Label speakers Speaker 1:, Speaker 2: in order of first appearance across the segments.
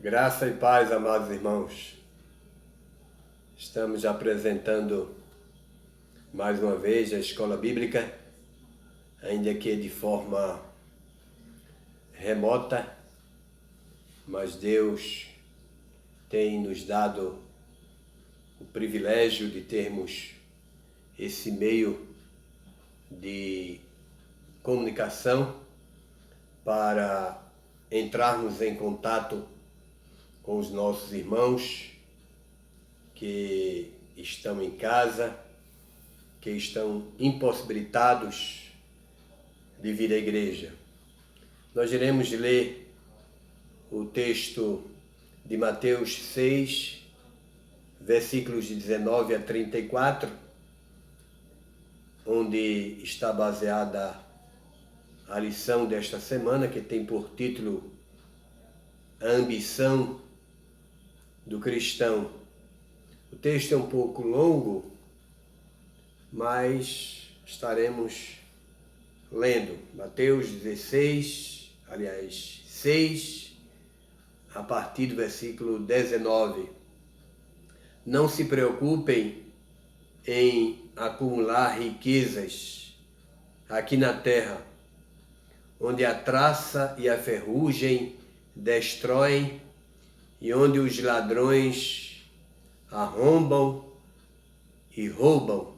Speaker 1: Graça e paz, amados irmãos. Estamos apresentando mais uma vez a Escola Bíblica, ainda que de forma remota, mas Deus tem nos dado o privilégio de termos esse meio de comunicação para entrarmos em contato com os nossos irmãos que estão em casa, que estão impossibilitados de vir à igreja. Nós iremos ler o texto de Mateus 6, versículos de 19 a 34, onde está baseada a lição desta semana, que tem por título A Ambição do Cristão. O texto é um pouco longo, mas estaremos lendo Mateus 6, a partir do versículo 19. Não se preocupem em acumular riquezas aqui na terra, onde a traça e a ferrugem destroem e onde os ladrões arrombam e roubam.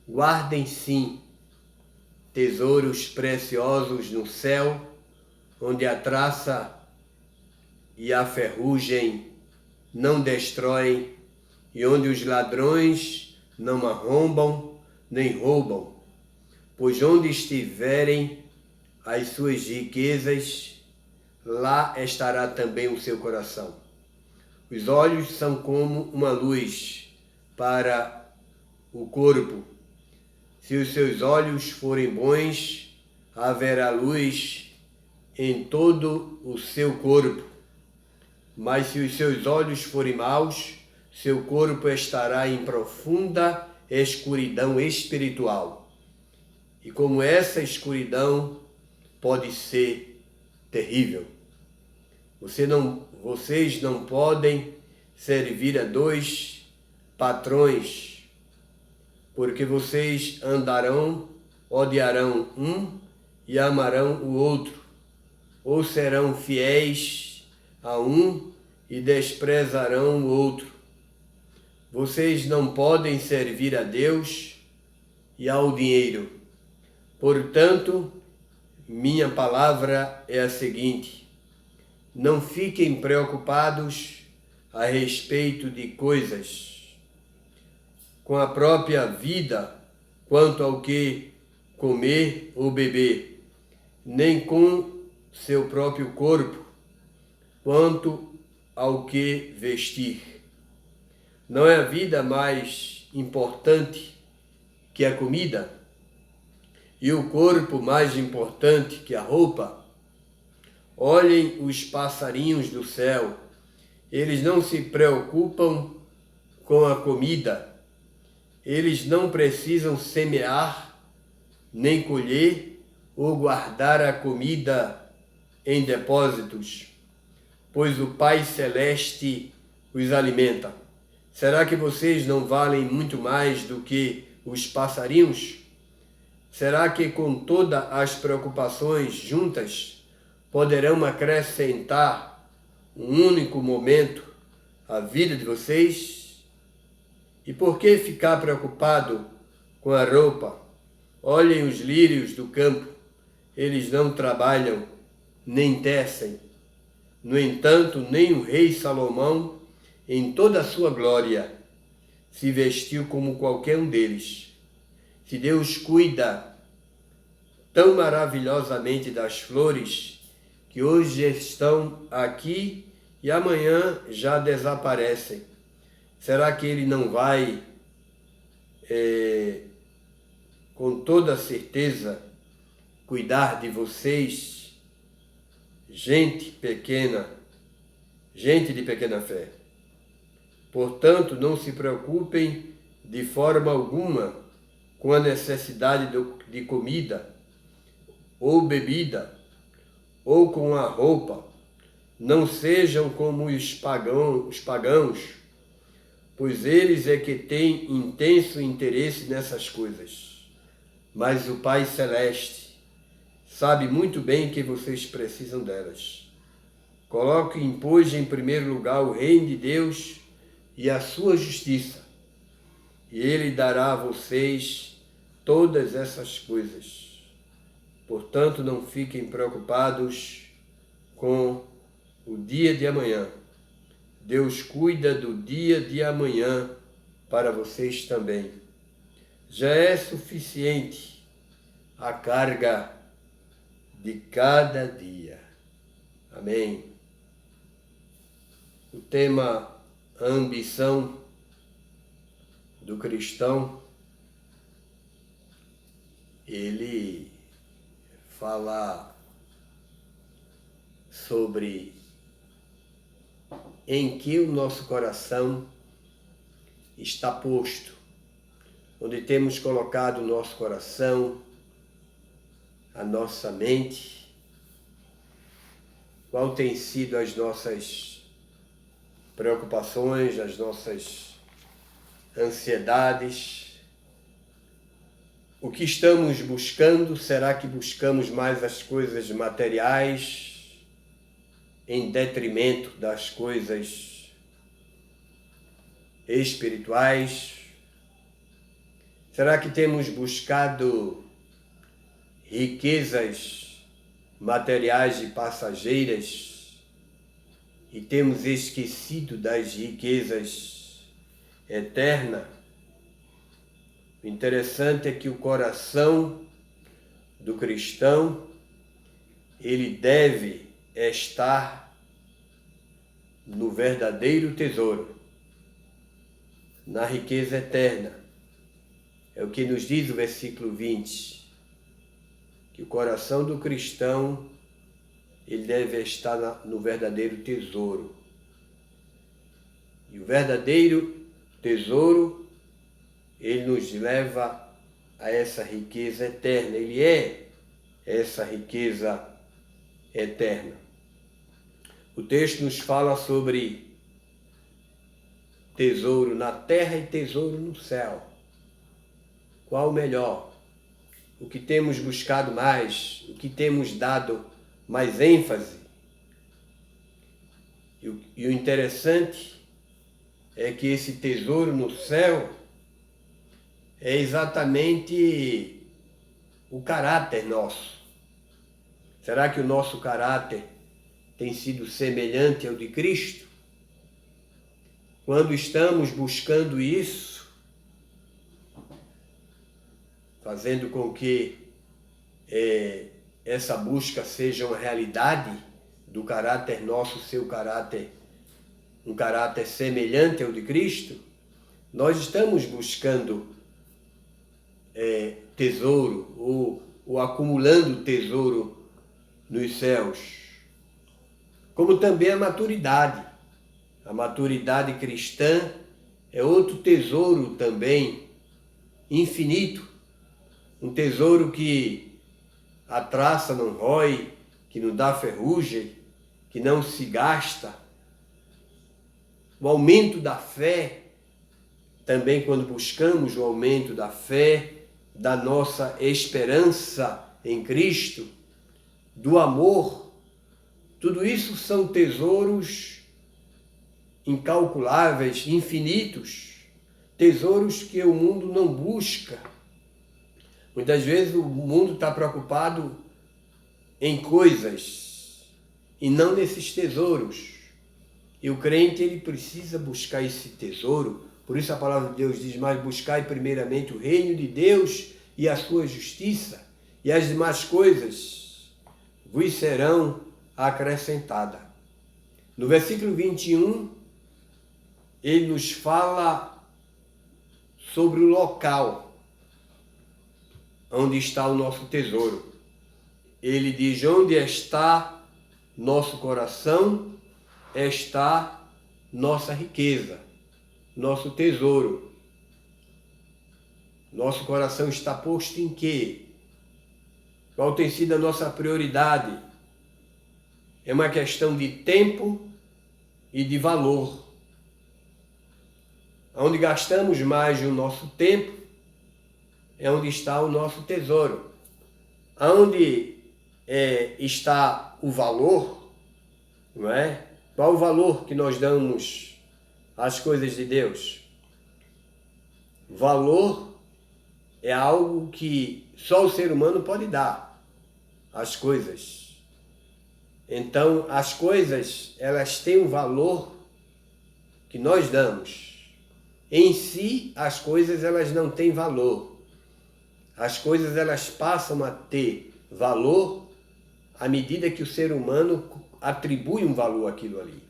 Speaker 1: Guardem sim tesouros preciosos no céu, onde a traça e a ferrugem não destroem e onde os ladrões não arrombam nem roubam. Pois onde estiverem as suas riquezas, lá estará também o seu coração. Os olhos são como uma luz para o corpo. Se os seus olhos forem bons, haverá luz em todo o seu corpo. Mas se os seus olhos forem maus, seu corpo estará em profunda escuridão espiritual. E como essa escuridão pode ser terrível. Vocês não podem servir a dois patrões, porque vocês odiarão um e amarão o outro, ou serão fiéis a um e desprezarão o outro. Vocês não podem servir a Deus e ao dinheiro. Portanto, minha palavra é a seguinte: não fiquem preocupados a respeito de coisas com a própria vida, quanto ao que comer ou beber, nem com seu próprio corpo, quanto ao que vestir. Não é a vida mais importante que a comida? E o corpo mais importante que a roupa? Olhem os passarinhos do céu. Eles não se preocupam com a comida. Eles não precisam semear, nem colher ou guardar a comida em depósitos, pois o Pai Celeste os alimenta. Será que vocês não valem muito mais do que os passarinhos? Será que com todas as preocupações juntas poderão acrescentar um único momento à vida de vocês? E por que ficar preocupado com a roupa? Olhem os lírios do campo, eles não trabalham nem tecem. No entanto, nem o rei Salomão, em toda a sua glória, se vestiu como qualquer um deles. Se Deus cuida tão maravilhosamente das flores, que hoje estão aqui e amanhã já desaparecem, será que Ele não vai, com toda certeza, cuidar de vocês, gente pequena, gente de pequena fé? Portanto, não se preocupem de forma alguma com a necessidade de comida ou bebida, ou com a roupa. Não sejam como os pagãos, pois eles é que têm intenso interesse nessas coisas. Mas o Pai Celeste sabe muito bem que vocês precisam delas. Coloquem, pois, em primeiro lugar o reino de Deus e a sua justiça, e Ele dará a vocês todas essas coisas. Portanto, não fiquem preocupados com o dia de amanhã. Deus cuida do dia de amanhã para vocês também. Já é suficiente a carga de cada dia. Amém. O tema ambição do cristão, ele fala sobre em que o nosso coração está posto, onde temos colocado o nosso coração, a nossa mente, qual tem sido as nossas preocupações, as nossas ansiedades, o que estamos buscando. Será que buscamos mais as coisas materiais em detrimento das coisas espirituais? Será que temos buscado riquezas materiais e passageiras e temos esquecido das riquezas eternas? O interessante é que o coração do cristão, ele deve estar no verdadeiro tesouro, na riqueza eterna. É o que nos diz o versículo 20, que o coração do cristão, ele deve estar no verdadeiro tesouro. E o verdadeiro tesouro, ele nos leva a essa riqueza eterna. Ele é essa riqueza eterna. O texto nos fala sobre tesouro na terra e tesouro no céu. Qual o melhor? O que temos buscado mais? O que temos dado mais ênfase? E o interessante é que esse tesouro no céu é exatamente o caráter nosso. Será que o nosso caráter tem sido semelhante ao de Cristo? Quando estamos buscando isso, fazendo com que essa busca seja uma realidade do caráter nosso, seu caráter, um caráter semelhante ao de Cristo, nós estamos buscando tesouro ou acumulando tesouro nos céus. Como também a maturidade. A maturidade cristã é outro tesouro também infinito. Um tesouro que a traça não rói, que não dá ferrugem, que não se gasta. O aumento da fé, também quando buscamos o aumento da fé, da nossa esperança em Cristo, do amor, tudo isso são tesouros incalculáveis, infinitos, tesouros que o mundo não busca. Muitas vezes o mundo está preocupado em coisas e não nesses tesouros. E o crente, ele precisa buscar esse tesouro. Por isso a palavra de Deus diz: mas buscai primeiramente o reino de Deus e a sua justiça, e as demais coisas vos serão acrescentadas. No versículo 21, ele nos fala sobre o local onde está o nosso tesouro. Ele diz: onde está nosso coração, está nossa riqueza, nosso tesouro. Nosso coração está posto em quê? Qual tem sido a nossa prioridade? é uma questão de tempo e de valor. Onde gastamos mais o nosso tempo é onde está o nosso tesouro. Onde está o valor, não é? Qual o valor que nós damos às coisas de Deus? Valor é algo que só o ser humano pode dar às coisas. Então, as coisas, elas têm um valor que nós damos. Em si, as coisas, elas não têm valor. As coisas, elas passam a ter valor à medida que o ser humano atribui um valor àquilo ali.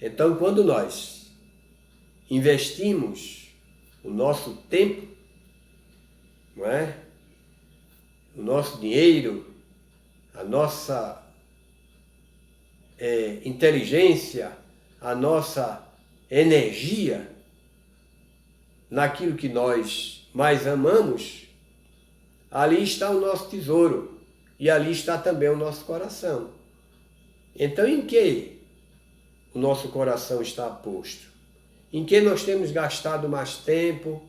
Speaker 1: Então, quando nós investimos o nosso tempo, não é? O nosso dinheiro, a nossa inteligência, a nossa energia naquilo que nós mais amamos, ali está o nosso tesouro e ali está também o nosso coração. Então, em que o nosso coração está posto? Em que nós temos gastado mais tempo?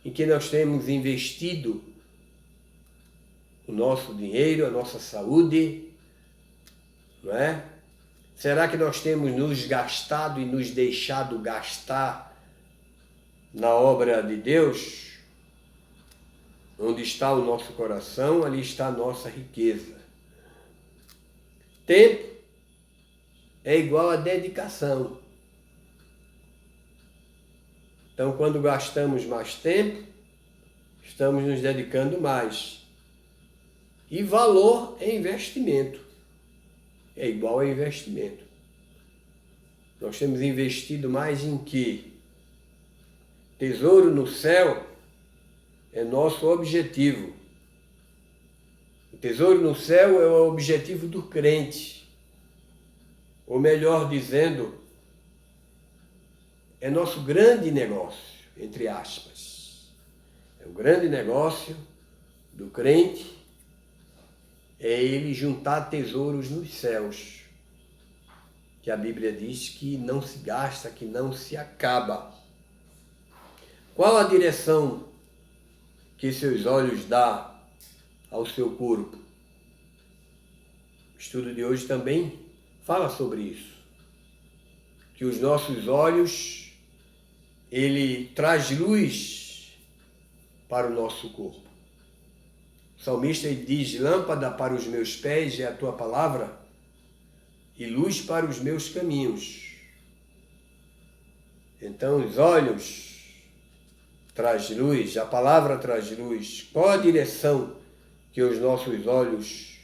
Speaker 1: Em que nós temos investido o nosso dinheiro, a nossa saúde? Não é? Será que nós temos nos gastado e nos deixado gastar na obra de Deus? Onde está o nosso coração, ali está a nossa riqueza. Tempo é igual a dedicação. Então, quando gastamos mais tempo, estamos nos dedicando mais. E valor é investimento. É igual a investimento. Nós temos investido mais em quê? Tesouro no céu é nosso objetivo. O tesouro no céu é o objetivo do crente. Ou melhor dizendo, é nosso grande negócio, entre aspas. É o grande negócio do crente, é ele juntar tesouros nos céus. Que a Bíblia diz que não se gasta, que não se acaba. Qual a direção que seus olhos dão ao seu corpo? O estudo de hoje também fala sobre isso. Que os nossos olhos, ele traz luz para o nosso corpo. O salmista diz: lâmpada para os meus pés é a tua palavra e luz para os meus caminhos. Então os olhos traz luz, a palavra traz luz. Qual a direção que os nossos olhos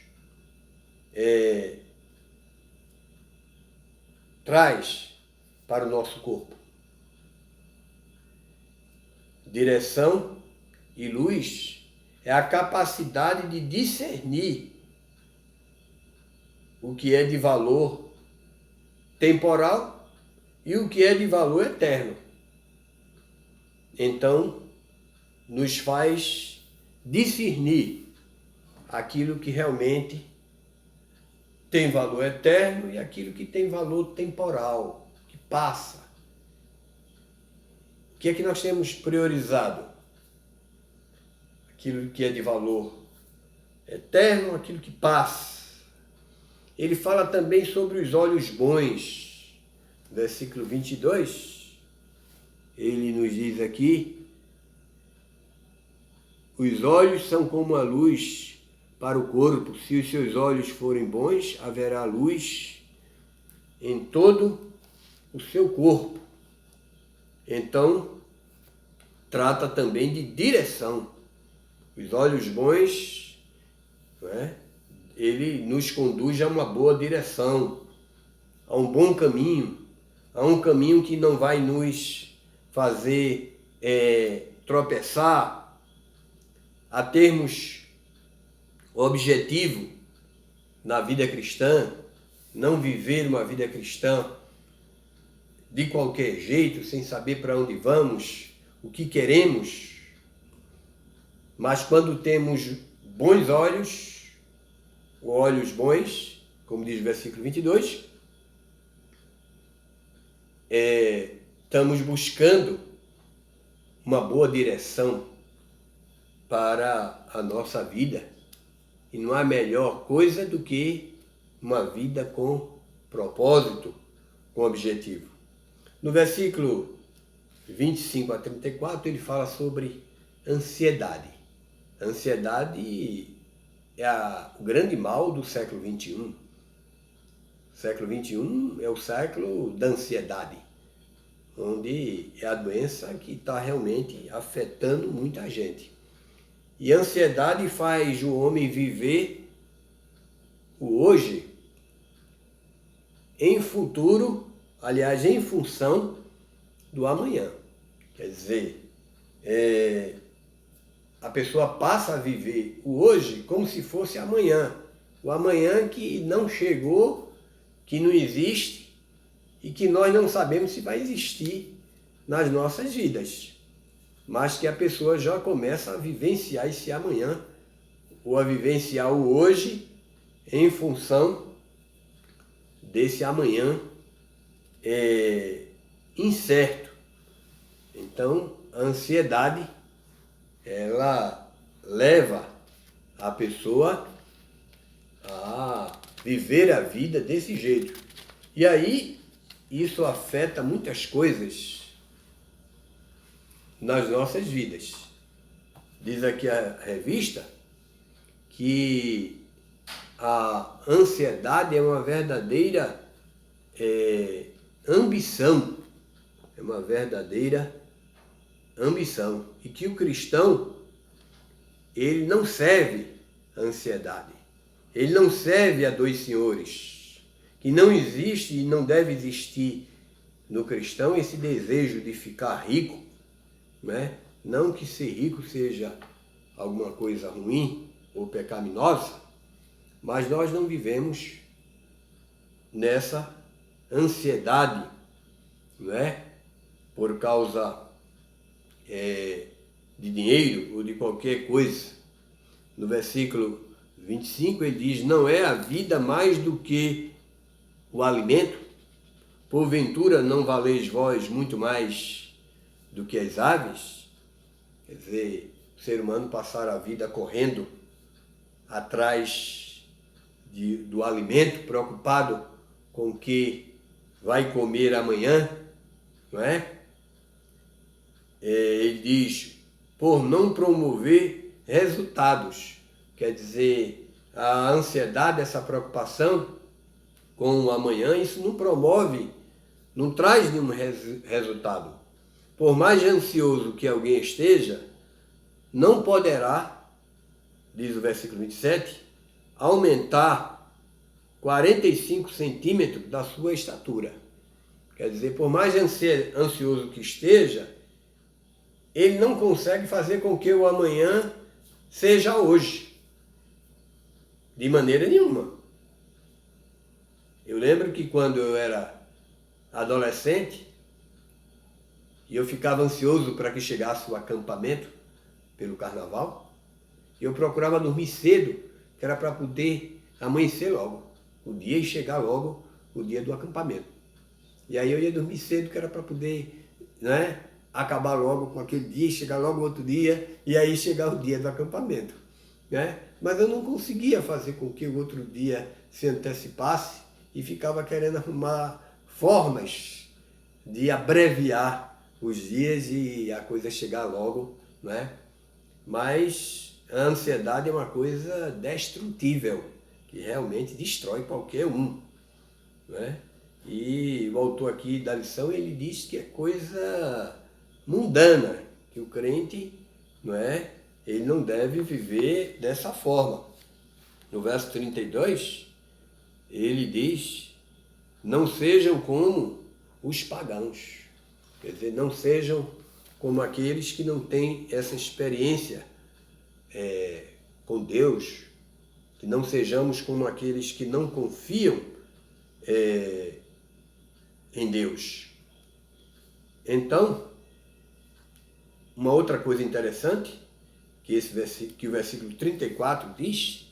Speaker 1: traz para o nosso corpo? Direção e luz é a capacidade de discernir o que é de valor temporal e o que é de valor eterno. Então, nos faz discernir aquilo que realmente tem valor eterno e aquilo que tem valor temporal, que passa. O que é que nós temos priorizado? Aquilo que é de valor eterno, aquilo que passa. Ele fala também sobre os olhos bons. Versículo 22. Ele nos diz aqui: os olhos são como a luz para o corpo. Se os seus olhos forem bons, haverá luz em todo o seu corpo. Então, trata também de direção. Os olhos bons, ele nos conduz a uma boa direção, a um bom caminho, a um caminho que não vai nos fazer tropeçar, a termos objetivo na vida cristã, não viver uma vida cristã de qualquer jeito, sem saber para onde vamos, o que queremos. Mas quando temos bons olhos bons, como diz o versículo 22, estamos buscando uma boa direção para a nossa vida. E não há melhor coisa do que uma vida com propósito, com objetivo. No versículo 25 a 34, ele fala sobre ansiedade. A ansiedade é o grande mal do século XXI. O século XXI é o século da ansiedade, onde é a doença que está realmente afetando muita gente. E a ansiedade faz o homem viver o hoje em futuro, aliás, em função do amanhã. Quer dizer, a pessoa passa a viver o hoje como se fosse amanhã. O amanhã que não chegou, que não existe e que nós não sabemos se vai existir nas nossas vidas. Mas que a pessoa já começa a vivenciar esse amanhã, ou a vivenciar o hoje em função desse amanhã incerto. Então, a ansiedade, ela leva a pessoa a viver a vida desse jeito. E aí, isso afeta muitas coisas nas nossas vidas. Diz aqui a revista que a ansiedade é uma verdadeira ambição. É uma verdadeira ambição. E que o cristão, ele não serve a ansiedade. Ele não serve a dois senhores. Que não existe e não deve existir no cristão esse desejo de ficar rico. Não que ser rico seja alguma coisa ruim ou pecaminosa, mas nós não vivemos nessa ansiedade, por causa de dinheiro ou de qualquer coisa. No versículo 25 ele diz: não é a vida mais do que o alimento? Porventura não valeis vós muito mais do que as aves? Quer dizer, o ser humano passar a vida correndo atrás do alimento, preocupado com o que vai comer amanhã, não é? Ele diz, por não promover resultados. Quer dizer, a ansiedade, essa preocupação com o amanhã, isso não promove, não traz nenhum resultado. Por mais ansioso que alguém esteja, não poderá, diz o versículo 27, aumentar 45 centímetros da sua estatura. Quer dizer, por mais ansioso que esteja, ele não consegue fazer com que o amanhã seja hoje. De maneira nenhuma. Eu lembro que quando eu era adolescente, e eu ficava ansioso para que chegasse o acampamento pelo carnaval, e eu procurava dormir cedo, que era para poder amanhecer logo o dia e chegar logo o dia do acampamento. E aí eu ia dormir cedo, que era para poder, acabar logo com aquele dia, chegar logo outro dia, e aí chegar o dia do acampamento. Mas eu não conseguia fazer com que o outro dia se antecipasse e ficava querendo arrumar formas de abreviar os dias e a coisa chegar logo, Mas a ansiedade é uma coisa destrutível, que realmente destrói qualquer um, E o autor aqui da lição, ele diz que é coisa mundana, que o crente, ele não deve viver dessa forma. No verso 32, ele diz, não sejam como os pagãos. Quer dizer, não sejam como aqueles que não têm essa experiência com Deus, que não sejamos como aqueles que não confiam em Deus. Então, uma outra coisa interessante, que o versículo 34 diz,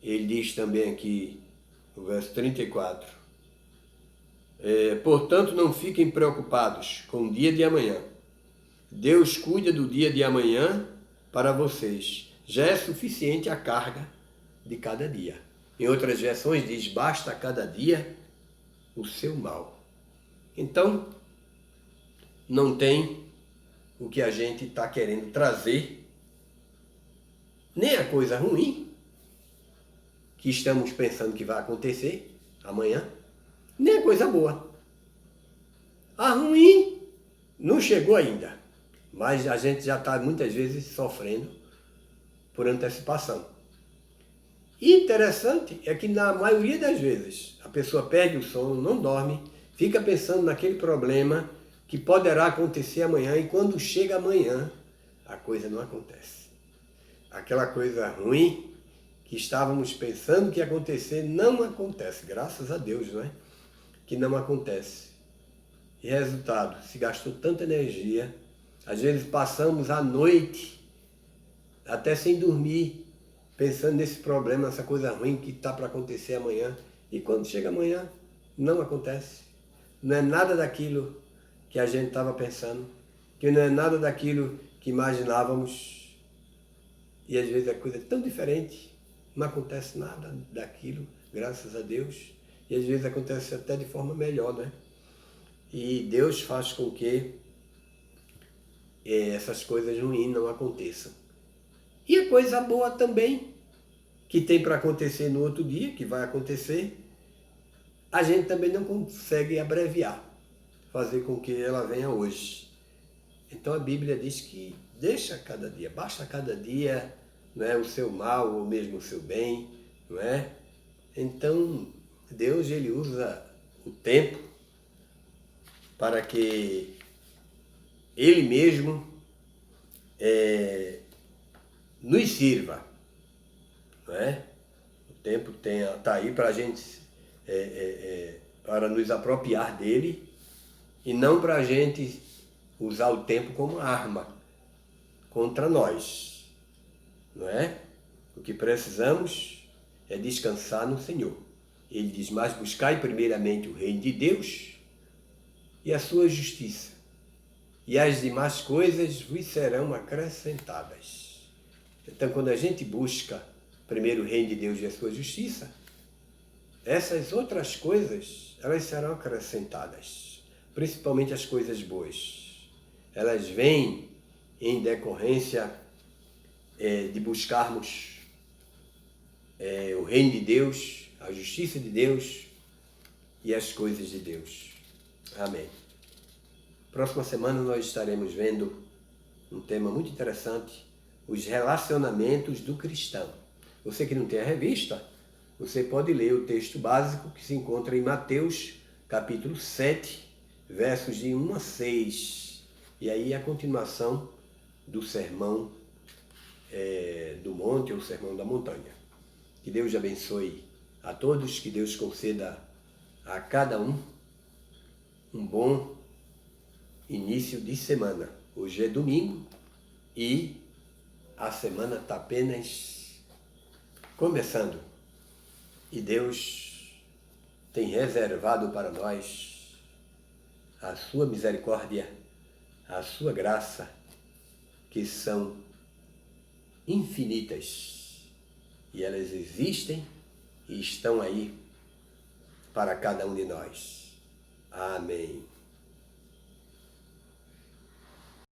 Speaker 1: ele diz também aqui o verso 34. Portanto, não fiquem preocupados com o dia de amanhã. Deus cuida do dia de amanhã para vocês. Já é suficiente a carga de cada dia. Em outras versões diz, basta a cada dia o seu mal. Então, não tem o que a gente está querendo trazer, nem a coisa ruim que estamos pensando que vai acontecer amanhã, nem a coisa boa. A ruim não chegou ainda, mas a gente já está muitas vezes sofrendo por antecipação. E interessante é que na maioria das vezes a pessoa perde o sono, não dorme, fica pensando naquele problema que poderá acontecer amanhã, e quando chega amanhã, a coisa não acontece. Aquela coisa ruim que estávamos pensando que ia acontecer, não acontece, graças a Deus, não é? Que não acontece. E resultado, se gastou tanta energia, às vezes passamos a noite até sem dormir, pensando nesse problema, essa coisa ruim que está para acontecer amanhã, e quando chega amanhã, não acontece. Não é nada daquilo que a gente estava pensando, que não é nada daquilo que imaginávamos, e às vezes a coisa é tão diferente, não acontece nada daquilo, graças a Deus, e às vezes acontece até de forma melhor, né? E Deus faz com que essas coisas ruins não aconteçam. E a coisa boa também, que tem para acontecer no outro dia, que vai acontecer, a gente também não consegue abreviar, fazer com que ela venha hoje. Então a Bíblia diz que deixa cada dia, basta cada dia, não é, o seu mal ou mesmo o seu bem, não é? Então Deus, ele usa o tempo para que ele mesmo nos sirva, não é? O tempo está aí para a gente, para nos apropriar dele, e não para a gente usar o tempo como arma contra nós, não é? O que precisamos é descansar no Senhor. Ele diz, mas buscai primeiramente o reino de Deus e a sua justiça, e as demais coisas vos serão acrescentadas. Então, quando a gente busca primeiro o reino de Deus e a sua justiça, essas outras coisas, elas serão acrescentadas, principalmente as coisas boas. Elas vêm em decorrência de buscarmos o reino de Deus, a justiça de Deus e as coisas de Deus. Amém. Próxima semana nós estaremos vendo um tema muito interessante, os relacionamentos do cristão. Você que não tem a revista, você pode ler o texto básico que se encontra em Mateus, capítulo 7, versos de 1 a 6. E aí a continuação do sermão do monte, ou sermão da montanha. Que Deus abençoe a todos, que Deus conceda a cada um bom início de semana. Hoje é domingo e a semana está apenas começando. E Deus tem reservado para nós a sua misericórdia, a sua graça, que são infinitas. E elas existem e estão aí para cada um de nós. Amém.